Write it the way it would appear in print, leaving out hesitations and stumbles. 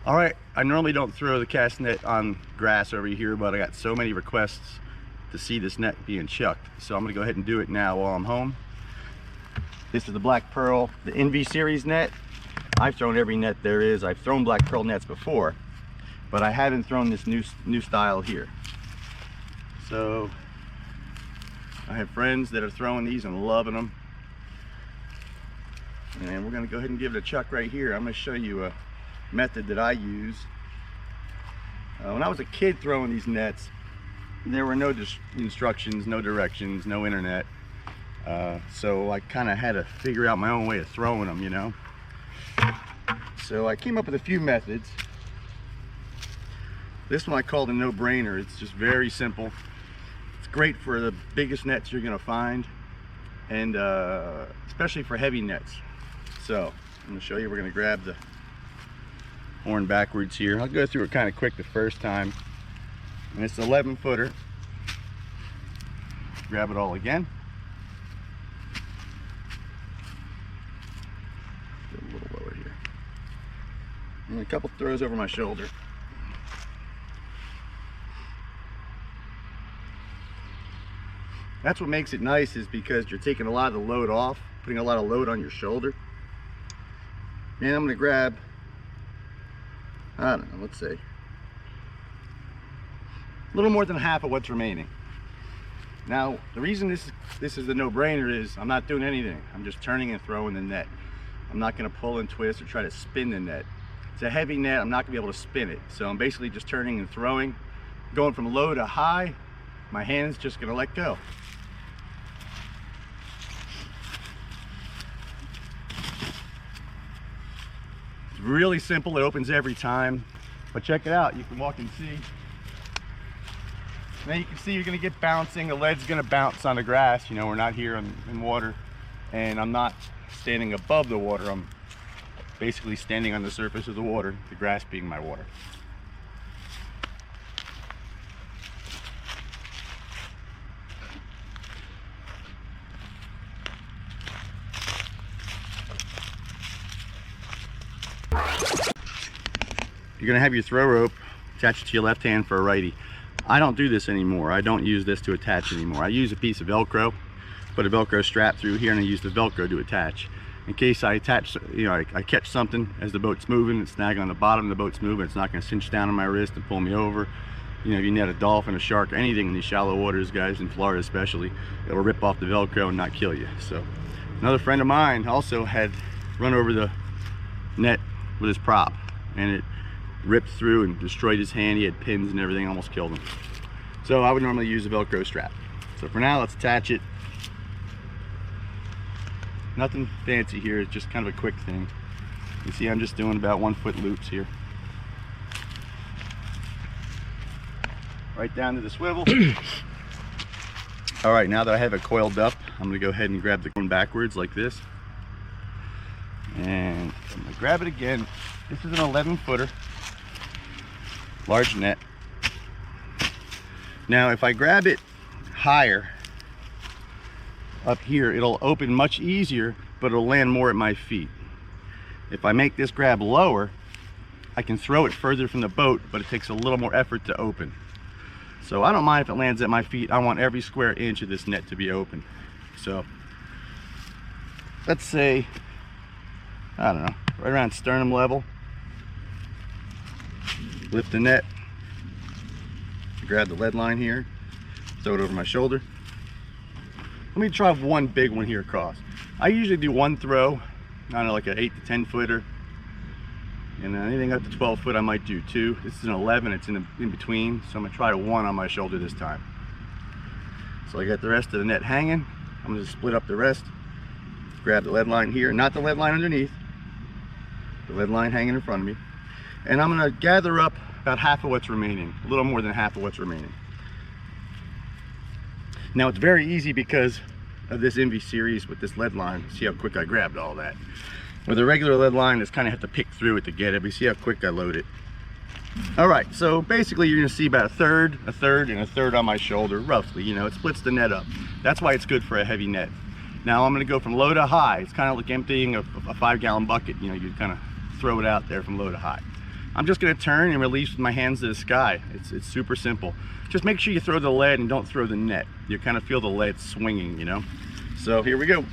All right, I normally don't throw the cast net on grass over here, but I got so many requests to see this net being chucked, so I'm gonna go ahead and do it now while I'm home. This is the Black Pearl, the Envy series net. I've thrown every net there is. I've thrown Black Pearl nets before, but I haven't thrown this new style here. So I have friends that are throwing these and loving them, and we're gonna go ahead and give it a chuck right here. I'm gonna show you a method that I use. When I was a kid throwing these nets, there were no instructions, no directions, no internet, so I kind of had to figure out my own way of throwing them, you know. So I came up with a few methods. This one I call the no-brainer. It's just very simple. It's great for the biggest nets you're gonna find, and especially for heavy nets. So I'm gonna show you. We're gonna grab the horn backwards here. I'll go through it kind of quick the first time, and it's an 11-footer. Grab it all again. Get a little lower here, and a couple throws over my shoulder. That's what makes it nice, is because you're taking a lot of the load off, putting a lot of load on your shoulder. And I'm going to grab, I don't know, let's say a little more than half of what's remaining. Now, the reason this is a no-brainer is I'm not doing anything. I'm just turning and throwing the net. I'm not going to pull and twist or try to spin the net. It's a heavy net. I'm not going to be able to spin it. So I'm basically just turning and throwing, going from low to high. My hand's just going to let go. It's really simple. It opens every time. But check it out. You can walk and see. Now you can see you're going to get bouncing. The lead's going to bounce on the grass. You know, we're not here in water, and I'm not standing above the water. I'm basically standing on the surface of the water, the grass being my water. You're going to have your throw rope attached to your left hand for a righty. I don't do this anymore. I don't use this to attach anymore. I use a piece of Velcro, put a Velcro strap through here, and I use the Velcro to attach. In case I attach, you know, I catch something as the boat's moving, it's snagging on the bottom, the boat's moving, it's not going to cinch down on my wrist and pull me over. You know, if you net a dolphin, a shark, anything in these shallow waters, guys, in Florida especially, it will rip off the Velcro and not kill you. So another friend of mine also had run over the net with his prop, and it ripped through and destroyed his hand. He had pins and everything, almost killed him. So I would normally use a Velcro strap. So for now, let's attach it. Nothing fancy here, it's just kind of a quick thing. You see I'm just doing about 1 foot loops here. Right down to the swivel. All right, now that I have it coiled up, I'm gonna go ahead and grab the one backwards like this. And I'm gonna grab it again. This is an 11-footer, large net. Now if I grab it higher up here, it'll open much easier, but it'll land more at my feet. If I make this grab lower, I can throw it further from the boat, but it takes a little more effort to open. So I don't mind if it lands at my feet. I want every square inch of this net to be open. So let's say, I don't know, right around sternum level. Lift the net, grab the lead line here, throw it over my shoulder. Let me try one big one here across. I usually do one throw, I don't know, like an 8 to 10 footer, and then anything up to 12 foot I might do 2. This is an 11, it's in between, so I'm gonna try 1 on my shoulder this time. So I got the rest of the net hanging. I'm gonna split up the rest, grab the lead line here, not the lead line underneath, the lead line hanging in front of me, and I'm gonna gather up about half of what's remaining, a little more than half of what's remaining. Now it's very easy because of this Envy series with this lead line. See how quick I grabbed all that. With a regular lead line, it's kind of have to pick through it to get it, but see how quick I load it. All right, so basically you're gonna see about a third, and a third on my shoulder, roughly. You know, it splits the net up. That's why it's good for a heavy net. Now I'm gonna go from low to high. It's kind of like emptying a 5-gallon bucket. You know, you kind of throw it out there from low to high. I'm just going to turn and release with my hands to the sky. It's super simple. Just make sure you throw the lead and don't throw the net. You kind of feel the lead swinging, you know. So here we go.